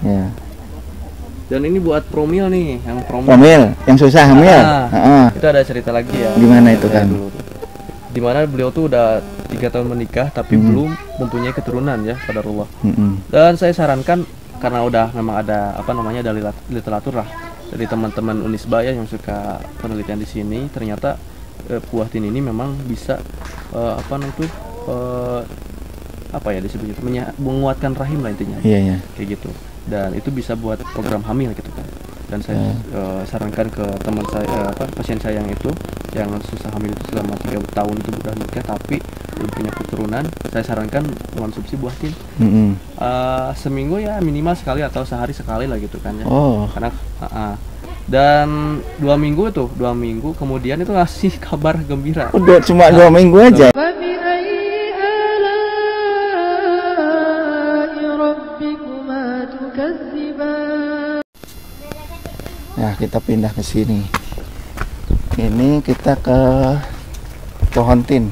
Ya. Dan ini buat promil nih, yang Promil, yang susah hamil. Itu ada cerita lagi ya. Gimana itu kan? Dimana beliau tuh udah 3 tahun menikah tapi belum mempunyai keturunan ya, qadarullah. Dan saya sarankan karena udah memang ada apa namanya dari literatur lah dari teman-teman Unisba ya yang suka penelitian di sini, ternyata buah tin ini memang bisa apa ya disebut itu menguatkan rahim lah intinya. Iya. Kayak gitu. Dan itu bisa buat program hamil gitu kan. Dan saya sarankan ke teman saya pasien saya yang itu yang susah hamil itu selama 3 tahun itu udah nikah tapi belum punya keturunan, saya sarankan mengonsumsi buah tin. Seminggu ya minimal sekali atau sehari sekali lah gitu kan ya. Karena dan 2 minggu kemudian itu ngasih kabar gembira. Udah cuma 2 minggu aja. Nah, kita pindah ke sini. Ini kita ke pohon tin.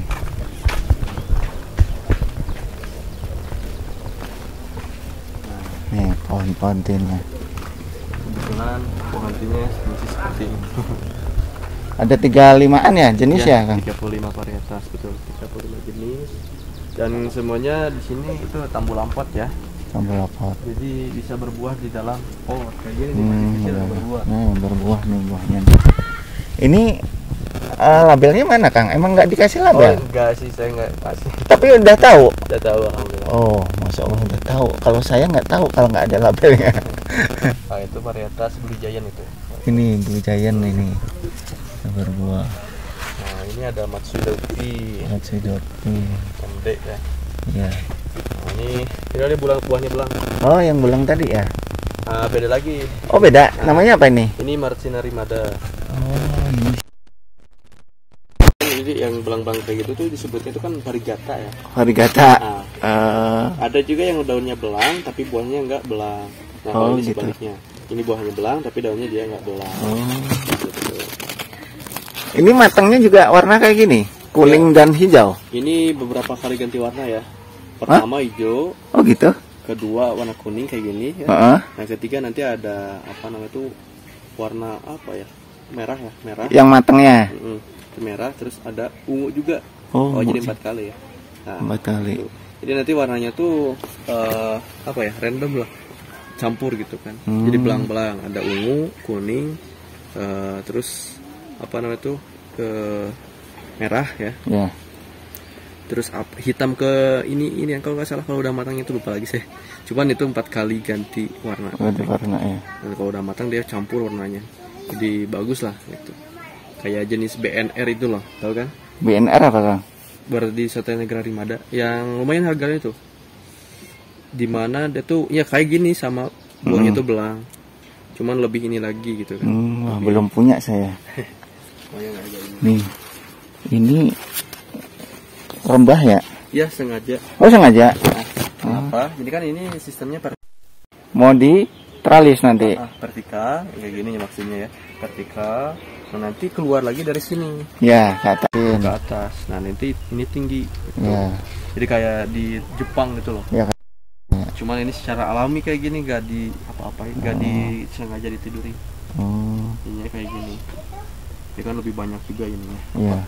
Nih, pohon tinnya. Kebetulan pohon tinnya masih seperti ini. Ada 35-an ya jenis ya, Kang? 35 varietas, betul. 35 jenis. Dan semuanya di sini itu tambu lampot ya. Jadi bisa berbuah di dalam pot kayak gini masih kecil berbuah. Berbuah nih buahnya. Ini labelnya mana, Kang? Emang nggak dikasih label? Enggak sih, saya nggak kasih. Tapi udah tahu? Udah tahu, alhamdulillah. Oh, masya Allah udah tahu. Kalau saya nggak tahu kalau nggak ada labelnya. Itu varietas Blue Giant itu. Ini Blue Giant ini berbuah. Nah, ini ada Matsudoki. MD ya. Iya. Nah, ini ada buahnya belang. Oh, yang belang tadi ya? Beda lagi. Oh, beda. Namanya apa ini? Ini Marcina rimada. Oh, ini. Jadi yang belang-belang kayak gitu tuh disebutnya itu kan varigata ya. Varigata. Ada juga yang daunnya belang tapi buahnya enggak belang. Nah, kalau ini gitu. Sebaliknya. Ini buahnya belang tapi daunnya dia enggak belang. Gitu. Ini matangnya juga warna kayak gini, kuning dan hijau. Ini beberapa kali ganti warna ya. Pertama hijau. Oh gitu. Kedua warna kuning kayak gini ya. Yang ketiga nanti ada apa namanya itu warna apa ya? Merah ya, merah. Yang matangnya. Itu merah, terus ada ungu juga. Jadi 4 kali ya. Nah, 4 kali. Gitu. Jadi nanti warnanya tuh apa ya? Random lah. Campur gitu kan. Jadi belang-belang, ada ungu, kuning, terus apa namanya itu merah ya. Terus hitam ke ini yang kalau nggak salah kalau udah matang itu lupa lagi saya. Cuman itu 4 kali ganti warna. Warna ya. Dan kalau udah matang dia campur warnanya. Jadi bagus lah gitu. Kayak jenis BNR itu loh, tahu kan? BNR apa, Kang? Berarti Sate Negra Rimada yang lumayan harganya tuh. Dimana dia tuh ya kayak gini sama buahnya tuh belang. Cuman lebih ini lagi gitu kan. Belum punya saya. Nih. Ini rembah ya? Iya, sengaja. Oh, sengaja. Kenapa? Jadi kan ini sistemnya mau di tralis nanti. Vertikal, kayak gini maksudnya ya. Vertikal. Nah, nanti keluar lagi dari sini. Ya, ke atas. Ke atas. Nah, nanti ini tinggi. Gitu. Ya. Jadi kayak di Jepang gitu loh. Ya. Cuman ini secara alami kayak gini, gak di apa-apain, gak disengaja ditidurin. Ini kayak gini. Ini kan lebih banyak juga ininya. Iya.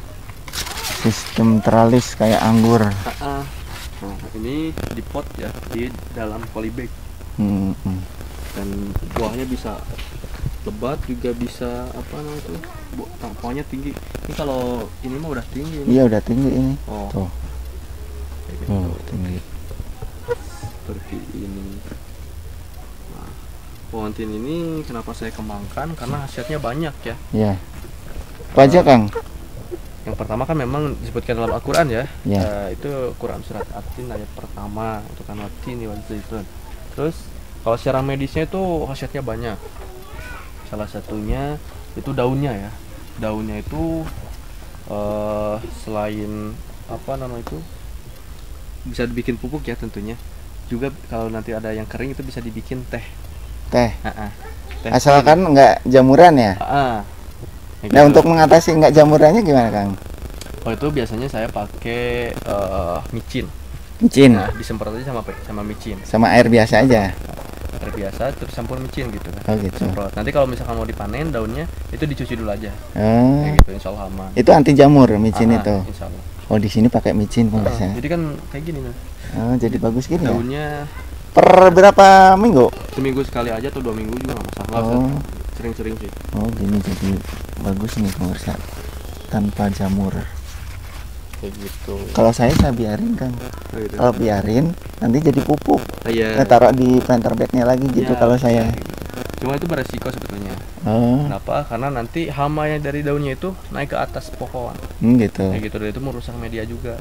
Sistem tralis kayak anggur. Nah, ini di pot ya, di dalam polybag. Dan buahnya bisa lebat juga bisa apa namanya itu, pokoknya tinggi. Ini kalau ini mah udah tinggi. Iya udah tinggi ini. Tuh. Tinggi. Seperti ini. Nah, pohon tin ini kenapa saya kembangkan karena hasilnya banyak ya. Iya. Apa aja, Kang? Yang pertama kan memang disebutkan dalam Al-Quran ya. Itu Quran surat At-Tin ayat pertama untuk kan At-Tin wal Zaitun. Terus kalau secara medisnya itu khasiatnya banyak. Salah satunya itu daunnya ya. Daunnya itu selain apa namanya itu bisa dibikin pupuk ya tentunya. Juga kalau nanti ada yang kering itu bisa dibikin teh. Teh asalkan nggak jamuran ya. Gitu. Nah untuk mengatasi nggak jamurannya gimana, Kang? Oh itu biasanya saya pakai micin. Micin. Nah disemprot aja sama micin. Sama air biasa aja. Air air biasa terus campur micin gitu kan. Oh gitu. Semprot. Nanti kalau misalkan mau dipanen daunnya itu dicuci dulu aja. Oh. Kayak gitu, insya Allah aman. Itu anti jamur micin itu. Insya Allah. Oh di sini pakai micin pemirsa. Jadi kan kayak gini nih. Oh jadi bagus gini ya. Daunnya Per berapa minggu? seminggu sekali aja atau 2 minggu juga nggak masalah. Nggak usah Oh. sering-sering sih. Oh gini jadi bagus nih pemirsa. Tanpa jamur. Kayak gitu. Kalau saya biarin kan. Oh, gitu. Kalau biarin nanti jadi pupuk. Iya. Saya taruh di planter bednya lagi gitu Ya, kalau saya. kayak gitu. Cuma itu beresiko sebetulnya. Oh. Kenapa? Karena nanti hama yang dari daunnya itu naik ke atas pohon. Gitu. Kayak gitu, dan itu merusak media juga.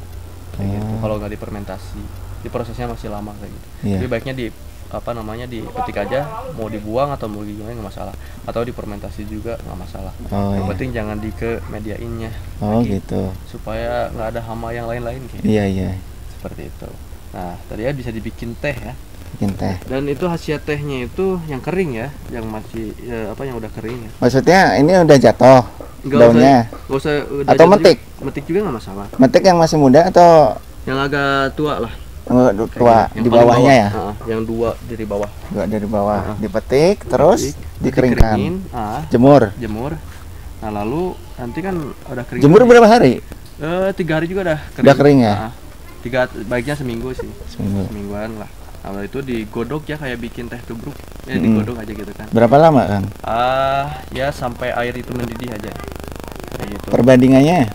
Kayak gitu. Oh. Kalau nggak difermentasi, di prosesnya masih lama kayak gitu. Iya. Jadi baiknya di apa namanya dipetik aja, mau dibuang atau mau gimana nggak masalah, atau difermentasi juga nggak masalah. Oh Yang iya. penting jangan di ke mediainnya Oh lagi, gitu. supaya nggak ada hama yang lain-lain kayak Iya iya. seperti itu. Nah tadi ya bisa dibikin teh ya, Bikin teh. dan itu khasiat tehnya itu yang kering ya, yang masih apa yang udah kering ya. Maksudnya ini udah jatuh daunnya. Nggak usah udah Atau jatuh metik? juga, metik juga nggak masalah. Metik yang masih muda atau Yang agak tua lah. tua Yang di paling bawahnya ya? yang dua dari bawah. Dua dari bawah. Dipetik terus dikeringkan. Dikeringin, Jemur. jemur. Nah lalu nanti kan udah kering. Jemur berapa hari? 3 hari juga udah kering. Udah kering ya? Baiknya seminggu sih, Seminggu. semingguan lah. Nah lalu itu digodok ya kayak bikin teh tubruk, ya Mm-mm. digodok aja gitu kan. Berapa lama Kang? Ya sampai air itu mendidih aja. Kayak gitu. Perbandingannya?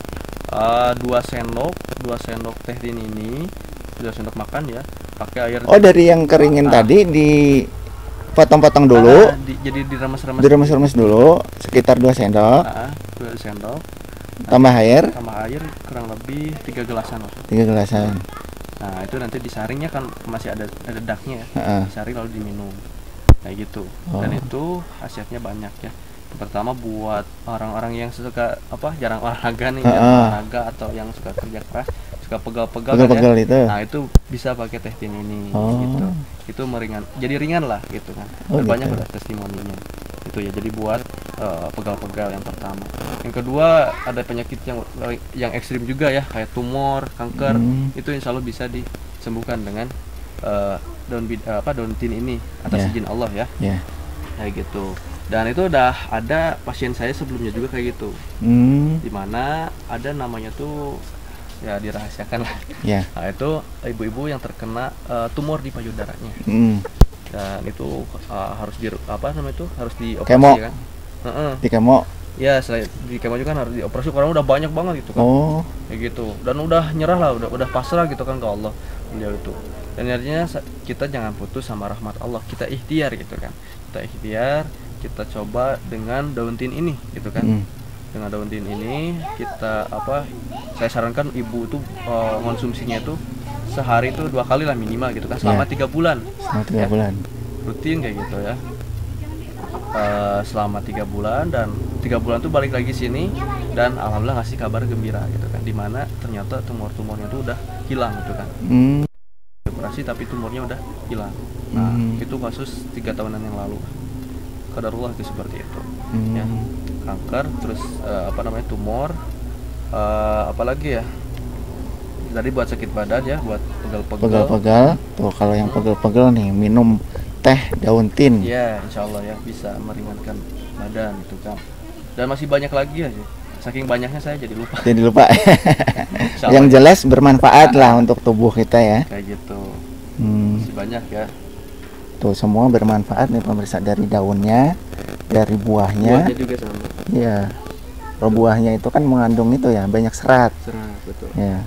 2 sendok teh ini, 2 sendok makan ya, pakai air. Oh dari yang keringin tadi dipotong-potong dulu, jadi diremes-remes. diremes-remes dulu sekitar 2 sendok, 2 sendok, tambah air tambah air kurang lebih 3 gelasan lah. 3 gelasan. Nah itu nanti disaringnya kan masih ada daknya ya, Heeh. disaring lalu diminum kayak gitu. Oh. Dan itu khasiatnya banyak ya. Pertama buat orang-orang yang suka jarang olahraga nih, jarang olahraga atau yang suka kerja keras, suka pegal-pegal kan ya. Pegel-pegel itu. Nah itu bisa pakai teh tin ini Oh. gitu. Itu meringan, jadi ringan lah gitu kan. Oh, Dan banyak gitu. udah testimoninya. Itu ya, jadi buat pegal-pegal yang pertama. Yang kedua ada penyakit yang ekstrim juga ya, kayak tumor, kanker. Itu insya Allah bisa disembuhkan dengan daun tin ini atas Yeah. izin Allah ya. Ya. Kayak gitu. Dan itu udah ada pasien saya sebelumnya juga kayak gitu. Dimana ada namanya tuh ya dirahasiakan lah. Ya. Nah itu ibu-ibu yang terkena tumor di payudaranya, dan itu harus harus dioperasi Kemo. kan. Heeh. Di kemo. Ya selain di kemo juga kan harus dioperasi karena udah banyak banget gitu kan. Oh. Kayak gitu. Dan udah nyerah lah, udah pasrah gitu kan ke Allah beliau itu. Dan artinya kita jangan putus sama rahmat Allah, kita ikhtiar gitu kan. Kita ikhtiar, kita coba dengan daun tin ini gitu kan. Dengan daun tin ini kita saya sarankan ibu itu konsumsinya itu sehari itu 2 kali lah minimal gitu kan, selama 3 bulan. Selama 3 bulan. Rutin kayak gitu ya. Selama 3 bulan, dan 3 bulan tuh balik lagi sini dan alhamdulillah ngasih kabar gembira gitu kan, dimana ternyata tumor-tumornya tuh udah hilang gitu kan. Operasi tapi tumornya udah hilang. Nah itu kasus 3 tahunan yang lalu. Qadarullah itu seperti itu. Ya, kanker, terus tumor, apalagi ya. Tadi buat sakit badan ya, buat pegel-pegel. Pegel-pegel. Tuh kalau yang pegel-pegel nih minum teh daun tin. Ya, insya Allah ya bisa meringankan badan itu kan. Dan masih banyak lagi ya. Saking banyaknya saya jadi lupa. Jadi lupa. Insya Allah Yang ya. jelas bermanfaat lah untuk tubuh kita ya. Kayak gitu. Hmm. Masih banyak ya. Tuh semua bermanfaat nih pemirsa, dari daunnya, dari buahnya. Buahnya juga sama. Iya. Kalau buahnya itu kan mengandung itu ya, banyak serat. Serat, betul. Ya.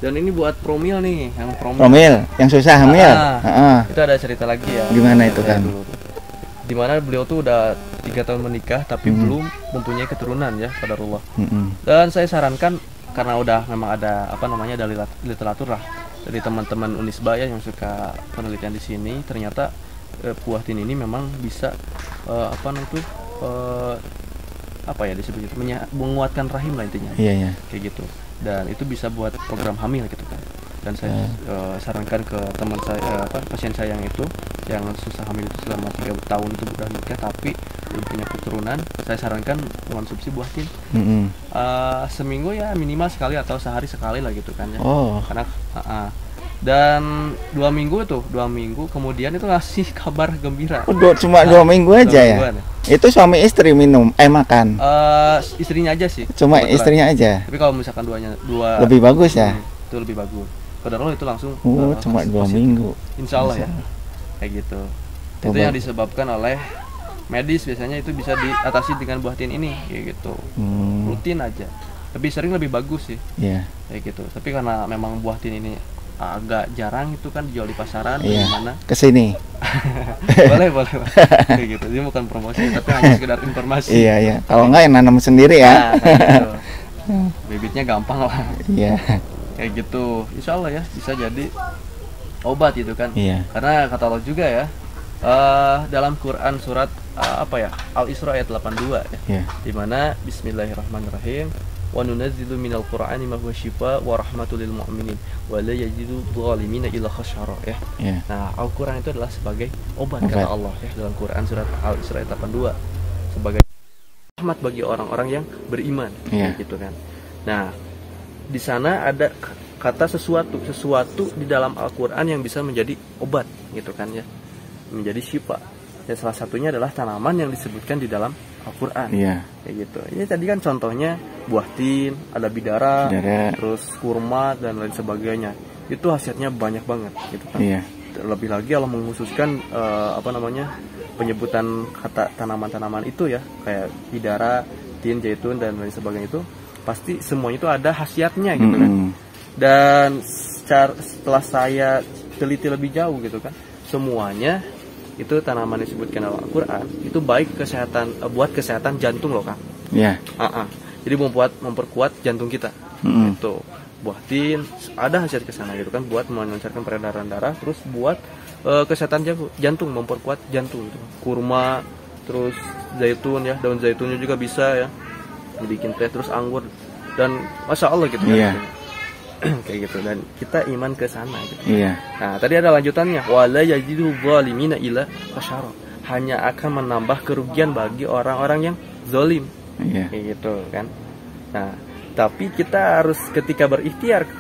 Dan ini buat promil nih, yang promil. Promil yang susah hamil. Itu ada cerita lagi ya. Gimana itu kan? Dimana beliau tuh udah 3 tahun menikah tapi belum mempunyai keturunan ya, qadarullah. Dan saya sarankan, karena udah memang ada dari literatur lah dari teman-teman Unisba ya yang suka penelitian di sini, ternyata buah tin ini memang bisa disebut itu menguatkan rahim lah intinya. Iya ya. Kayak gitu. Dan itu bisa buat program hamil gitu kan. Dan saya sarankan ke teman saya pasien saya yang susah hamil itu selama 3 tahun itu udah nikah tapi belum punya keturunan, saya sarankan konsumsi buah tin. Seminggu ya minimal sekali atau sehari sekali lah gitu kan ya. Oh. Karena Dan 2 minggu kemudian itu ngasih kabar gembira. Cuma 2 minggu aja ya? Mingguan. Itu suami istri makan? Istrinya aja sih. Cuma kebetulan. istrinya aja? Tapi kalau misalkan dua lebih bagus ya? Itu lebih bagus. Padahal itu langsung cuma 2 minggu. Insya Allah ya. Kayak gitu. Itu yang disebabkan oleh medis, biasanya itu bisa diatasi dengan buah tin ini kayak gitu. Rutin aja. Lebih sering lebih bagus sih. Iya. Kayak gitu. Tapi karena memang buah tin ini agak jarang itu kan dijual di pasaran, gimana? Kesini. boleh. Kayak gitu. Ini bukan promosi, tapi hanya sekedar informasi. Iya. Kalau enggak yang nanam sendiri ya. Nah, kayak gitu. Bibitnya gampang lah. Iya. Kayak gitu. Insya Allah ya bisa jadi obat gitu kan. Iya. Karena kata Allah juga ya, dalam Quran surat Al-Isra ayat 82 ya. Iya. Di mana Bismillahirrahmanirrahim. Wa nunazzilu minal Qur'ani ma huwa shifaa wa rahmatul lil mu'minin wa la yajidu dhalimina illa khasara ya. Yeah. Nah, Al-Qur'an itu adalah sebagai obat kata Allah ya dalam Quran surat Al-Isra ayat 82 sebagai rahmat bagi orang-orang yang beriman gitu kan. Nah, di sana ada kata sesuatu di dalam Al-Qur'an yang bisa menjadi obat gitu kan ya. Menjadi syifa. Dan salah satunya adalah tanaman yang disebutkan di dalam Al-Qur'an. Iya. Kayak gitu. Ini tadi kan contohnya buah tin, ada bidara, terus kurma dan lain sebagainya. Itu khasiatnya banyak banget gitu kan. Iya. Lebih lagi Allah mengkhususkan penyebutan kata tanaman-tanaman itu ya, kayak bidara, tin, zaitun dan lain sebagainya itu pasti semuanya itu ada khasiatnya gitu kan. Dan setelah saya teliti lebih jauh gitu kan, semuanya itu tanaman yang disebutkan dalam Al-Quran itu baik buat kesehatan jantung loh Kang. Iya. Jadi memperkuat jantung kita. Itu buah tin ada khasiat kesana gitu kan, buat melancarkan peredaran darah, terus buat kesehatan jantung, memperkuat jantung gitu. Kurma, terus zaitun ya, daun zaitunnya juga bisa ya dibikin teh, terus anggur dan masya Allah gitu kan. Kayak gitu, dan kita iman ke sana gitu. Iya. Nah, tadi ada lanjutannya, wala yajidu zalimina illa khasara. Hanya akan menambah kerugian bagi orang-orang yang zalim. Iya. Kayak gitu kan. Nah, tapi kita harus ketika berikhtiar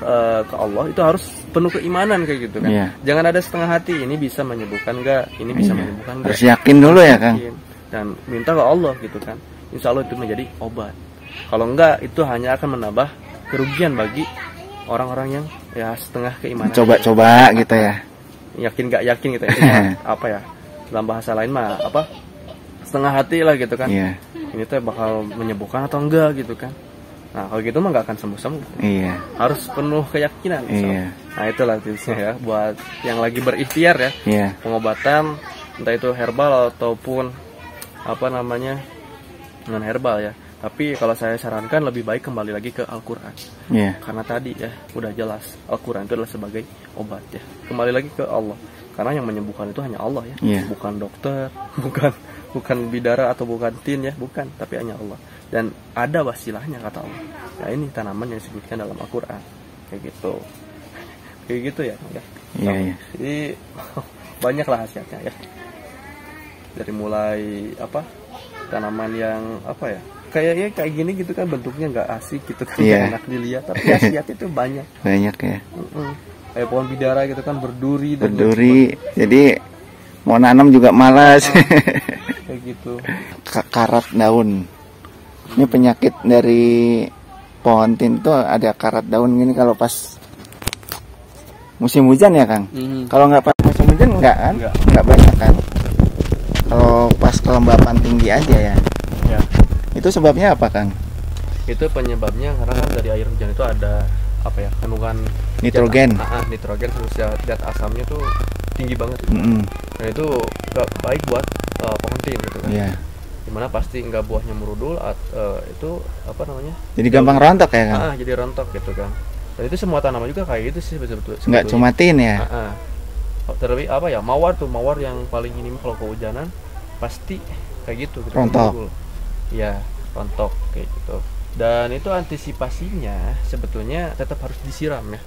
ke Allah itu harus penuh keimanan kayak gitu kan. Iya. Jangan ada setengah hati, ini bisa menyembuhkan enggak, ini bisa menyembuhkan enggak. Harus yakin dulu ya, Kang. Dan minta ke Allah gitu kan. Insya Allah itu menjadi obat. Kalau enggak, itu hanya akan menambah kerugian bagi orang-orang yang ya setengah keimanan. Coba-coba gitu ya. Yakin nggak yakin gitu ya. Apa ya? Dalam bahasa lain mah setengah hati lah gitu kan. Iya. Ini tuh bakal menyembuhkan atau enggak gitu kan. Nah, kalau gitu mah nggak akan sembuh-sembuh. Iya. Harus penuh keyakinan. Iya. Nah, itulah tipsnya ya buat yang lagi berikhtiar ya. Iya. Pengobatan entah itu herbal ataupun non herbal ya. Tapi kalau saya sarankan lebih baik kembali lagi ke Al-Quran. Yeah. Karena tadi ya udah jelas Al-Quran itu adalah sebagai obat ya. Kembali lagi ke Allah. Karena yang menyembuhkan itu hanya Allah ya. Yeah. Bukan dokter, bukan bidara atau bukan tin ya, bukan, tapi hanya Allah. Dan ada wasilahnya kata Allah. Nah, ini tanaman yang disebutkan dalam Al-Quran. Kayak gitu. Kayak gitu ya. Iya. Jadi banyaklah khasiatnya ya. Dari mulai tanaman yang kayak gini gitu kan, bentuknya nggak asik gitu kan, enak dilihat, tapi khasiat itu banyak ya. Kayak pohon bidara gitu kan, berduri jadi mau nanam juga malas. Kayak gitu. Karat daun ini penyakit dari pohon tin tuh, ada karat daun gini kalau pas musim hujan ya Kang. Kalau nggak pas musim hujan nggak banyak kan. Kalau pas kelembapan tinggi aja ya. Itu sebabnya apa Kang? Itu penyebabnya karena kan dari air hujan itu ada kandungan nitrogen. Nitrogen, terus zat asamnya tuh tinggi banget. Dan itu nggak baik buat pohon tin gitu kan. Iya. Dimana pasti nggak buahnya merudul, itu jadi gampang rontok ya Kang? Jadi rontok gitu kan. Dan itu semua tanaman juga kayak gitu sih sebetulnya. Nggak cuma tin ya? Terlebih mawar yang paling ini kalau kehujanan pasti kayak gitu rontok. Ya, rontok kayak gitu. Dan itu antisipasinya sebetulnya tetap harus disiram ya.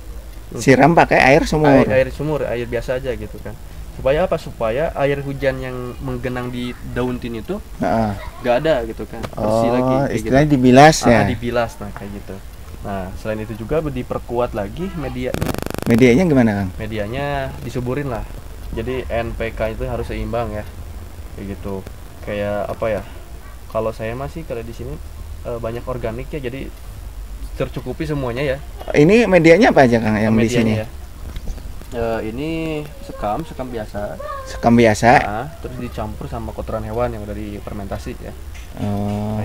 Siram pakai air sumur. Air sumur, air biasa aja gitu kan. Supaya apa? Supaya air hujan yang menggenang di daun tin itu nggak ada gitu kan. Bersih lagi. Istilahnya gitu. Dibilas ya. Dibilas kayak gitu. Nah, selain itu juga diperkuat lagi medianya Medianya gimana Kang? Medianya disuburin lah. Jadi NPK itu harus seimbang ya. Kayak gitu. Kayak apa ya? Kalau saya masih kalau di sini banyak organik ya, jadi tercukupi semuanya ya. Ini medianya apa aja Kang yang di sini? Ya. Ini sekam biasa. Sekam biasa. Nah, terus dicampur sama kotoran hewan yang udah difermentasi ya. Oh.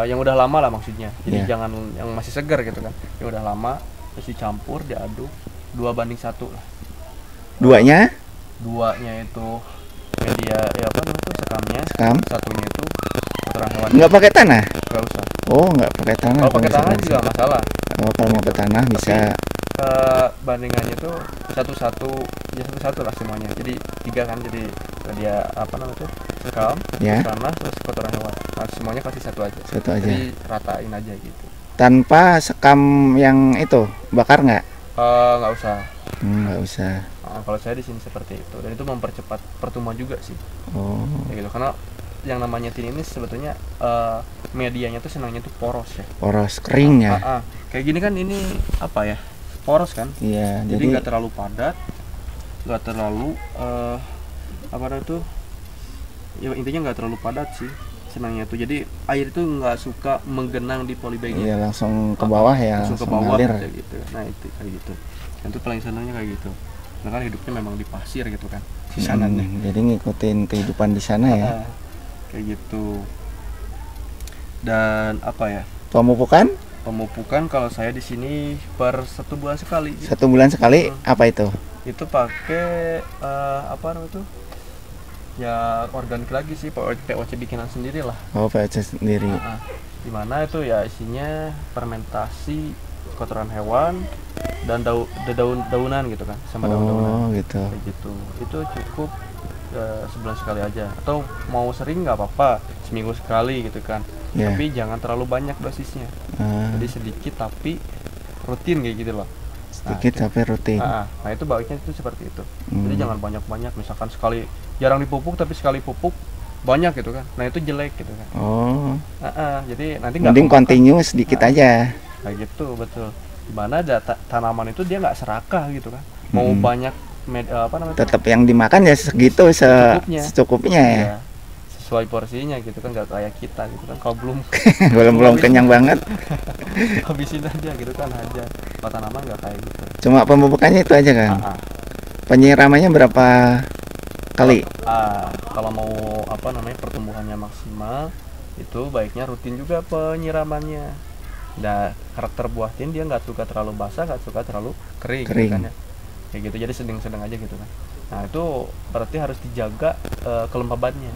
Yang udah lama lah maksudnya. Jadi jangan yang masih segar gitu kan. Yang udah lama terus dicampur, diaduk 2:1 lah. Duanya itu media ya apa namanya, sekamnya. Sekam. Satunya itu kotoran hewan. Nggak pakai tanah? Nggak usah. Oh, nggak pakai tanah. Kalau pakai tanah juga masalah. Oh, kalau mau ke tanah bisa. Bandingannya itu satu-satu lah semuanya. Jadi 3 kan, jadi dia apa namanya tuh, sekam, tanah, terus kotoran hewan. Nah, semuanya kasih satu aja. Jadi ratain aja gitu. Tanpa sekam yang itu bakar nggak? Nggak usah. Nggak usah. Nah, kalau saya di sini seperti itu, dan itu mempercepat pertumbuhan juga sih. Oh. Ya gitu, karena yang namanya tin ini sebetulnya medianya tuh senangnya tuh poros ya. Poros, kering ya. Kayak gini kan ini apa ya? Poros kan? Iya. Jadi nggak terlalu padat, nggak terlalu apa itu? Ya intinya nggak terlalu padat sih. Senangnya tuh, jadi air itu nggak suka menggenang di polybag-nya. Iya, langsung ke bawah ya. Langsung ke bawah kayak gitu. Nah itu kayak gitu. Yang itu paling senangnya kayak gitu. Karena kan hidupnya memang di pasir gitu kan, di sananya. Jadi ngikutin kehidupan di sana ya. Kayak gitu. Dan apa ya? Pemupukan Kalau saya di sini per 1 bulan sekali. 1 bulan sekali. Apa itu? Itu pakai apa namanya itu? Ya organik lagi sih, POC bikinan sendiri lah. Oh, POC sendiri. Dimana itu ya isinya fermentasi kotoran hewan dan daunan gitu kan, sama daun-daunan. Oh gitu. Kayak gitu. Itu cukup sebulan sekali aja. Atau mau sering nggak apa-apa, seminggu sekali gitu kan. Tapi jangan terlalu banyak dosisnya. Jadi sedikit tapi rutin kayak gitu loh. Sedikit tapi rutin. Nah itu baiknya itu seperti itu. Jadi jangan banyak-banyak, misalkan sekali jarang dipupuk tapi sekali pupuk banyak gitu kan. Nah itu jelek gitu kan. Oh. Jadi nanti nggak. Mending continue sedikit aja. Kayak gitu, betul. Dimana ada tanaman itu dia nggak serakah gitu kan. Mau banyak apa namanya? Tetap yang dimakan ya segitu secukupnya ya. Sesuai porsinya gitu kan, nggak kayak kita gitu kan. Kalau belum belum kenyang banget, habisin aja gitu kan aja. Kalau tanaman nggak kayak gitu. Cuma pemupukannya itu aja kan. Penyiramannya berapa kali? Kalau mau apa namanya pertumbuhannya maksimal, itu baiknya rutin juga penyiramannya. Nah, karakter buah tin dia nggak suka terlalu basah, nggak suka terlalu kering. Gitu kan ya. Kayak gitu, jadi sedang-sedang aja gitu kan. Nah itu berarti harus dijaga kelembabannya.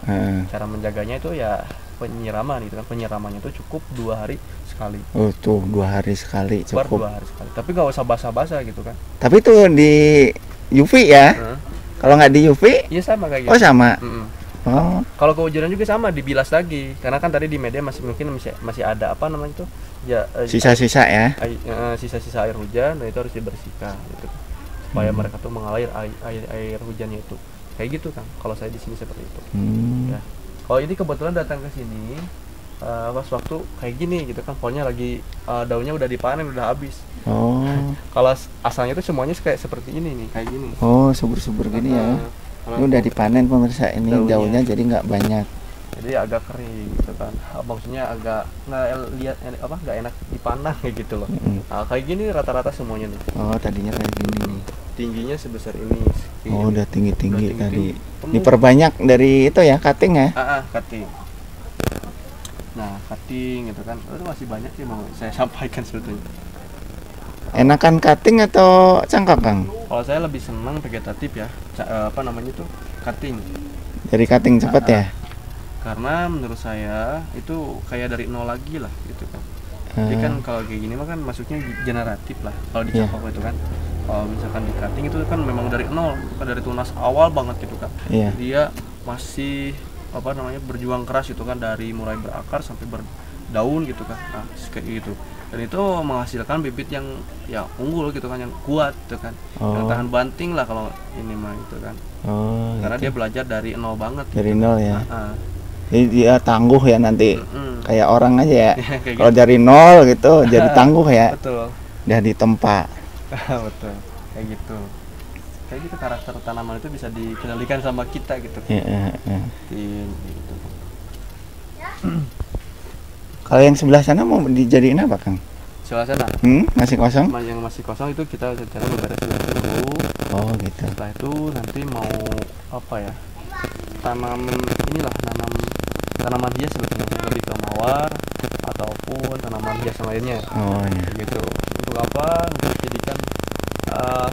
Cara menjaganya itu ya penyiraman gitu kan. Penyiramannya itu cukup 2 hari sekali. Oh tuh 2 hari sekali cukup. 2 hari sekali. Tapi nggak usah basah-basah gitu kan. Tapi tuh di UV ya. Kalau nggak di UV? Iya sama kayak gitu. Oh sama. Oh. Kalau kehujanan juga sama, dibilas lagi. Karena kan tadi di media masih ada apa namanya itu? Ya sisa-sisa ya. Sisa-sisa air hujan, dan itu harus dibersihkan gitu. Supaya mereka tuh mengalir air hujannya itu. Kayak gitu kan. Kalau saya di sini seperti itu. Ya. Kalau ini kebetulan datang ke sini pas waktu kayak gini gitu kan, pohonnya lagi daunnya udah dipanen, udah habis. Oh. Kalau asalnya itu semuanya kayak seperti ini nih, kayak gini. Oh, subur-subur gini ya. Ini udah dipanen pemirsa, ini daunnya jadi nggak banyak. Jadi agak kering gitu kan. Maksudnya agak nggak enak dipandang kayak gitu loh. Kayak gini rata-rata semuanya nih. Oh, tadinya kayak gini nih. Tingginya sebesar ini. Oh, udah tinggi-tinggi tadi. Diperbanyak dari itu ya, cutting ya? Cutting. Nah, cutting gitu kan. Itu masih banyak sih mau saya sampaikan sebetulnya. Enakan cutting atau cangkok, Kang? Kalau saya lebih senang vegetatif ya. Apa namanya tuh? Cutting. Dari cutting cepat ya? Karena menurut saya itu kayak dari nol lagi lah gitu kan. Jadi kan kalau kayak gini mah kan masuknya generatif lah. Kalau di cangkok itu kan. Kalau misalkan di cutting itu kan memang dari nol, bukan dari tunas awal banget gitu kan. Dia masih apa namanya berjuang keras gitu kan, dari mulai berakar sampai berdaun gitu kan. Nah, kayak gitu. Dan itu menghasilkan bibit yang ya unggul gitu kan, yang kuat gitu kan. Yang tahan banting lah kalau ini mah gitu kan. Karena dia belajar dari nol banget. Dari nol ya. Jadi dia tangguh ya nanti. Kayak orang aja ya. Kalau dari nol gitu jadi tangguh ya. Betul. Udah ditempa. Betul. kayak gitu. Kayak gitu karakter tanaman itu bisa dikendalikan sama kita gitu. Gitu. Kalau yang sebelah sana mau dijadiin apa, Kang? Sebelah sana? Masih kosong? Yang masih kosong itu kita rencana beberes dulu. Oh gitu. Setelah itu nanti mau apa ya? Nanam tanaman hias sebetulnya, lebih ke mawar ataupun tanaman hias yang lainnya. Oh iya. Gitu. Untuk apa? Untuk dijadikan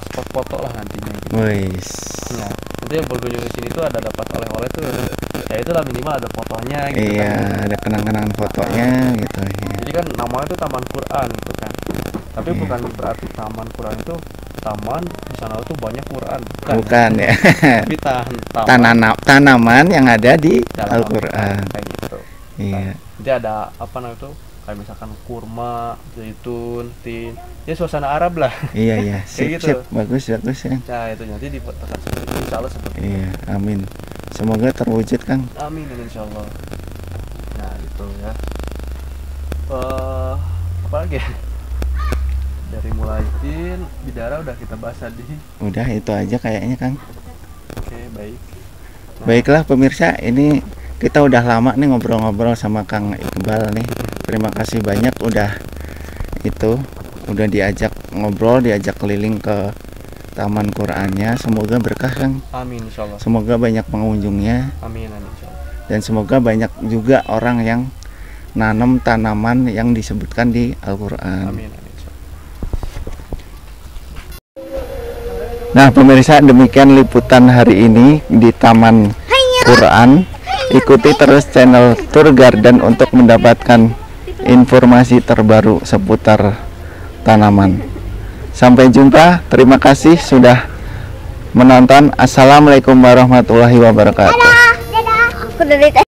spot foto lah nantinya. Gitu. Wis. Ya, nanti yang berkunjung di sini tuh ada dapat oleh-oleh tuh. Ya itulah minimal ada fotonya gitu. Iya, kan. ada kenang-kenangan fotonya gitu. Iya. Jadi kan namanya itu Taman Quran gitu kan. Tapi bukan berarti Taman Quran itu taman di sana tuh banyak Quran. Bukan ya. Tapi tanaman yang ada di dalam Al-Quran. Kayak gitu. Iya. Jadi ada apa namanya itu? Kayak misalkan kurma, zaitun, tin. Ya suasana Arab lah. Iya. Kayak gitu. Sip, bagus ya. Nah, itu nanti dipetak seperti itu, insyaallah seperti itu. Iya, amin. Semoga terwujud, Kang. Amin insyaallah. Nah, itu ya. Apa lagi ya? Dari mulai tin, bidara udah kita bahas tadi. Udah itu aja kayaknya, Kang. Oke, baik. Nah, Baiklah pemirsa, ini kita udah lama nih ngobrol-ngobrol sama Kang Iqbal nih. Terima kasih banyak udah diajak ngobrol, diajak keliling ke Taman Qurannya. Semoga berkah, Kang. amin insyaallah. Semoga banyak pengunjungnya Amin insyaallah. dan semoga banyak juga orang yang nanam tanaman yang disebutkan di Al-Quran. Amin insyaallah. Nah pemirsa, demikian liputan hari ini di Taman Quran. Ikuti terus channel Tour Garden untuk mendapatkan informasi terbaru seputar tanaman. Sampai jumpa, terima kasih sudah menonton. Assalamualaikum warahmatullahi wabarakatuh. Dadah. Aku dari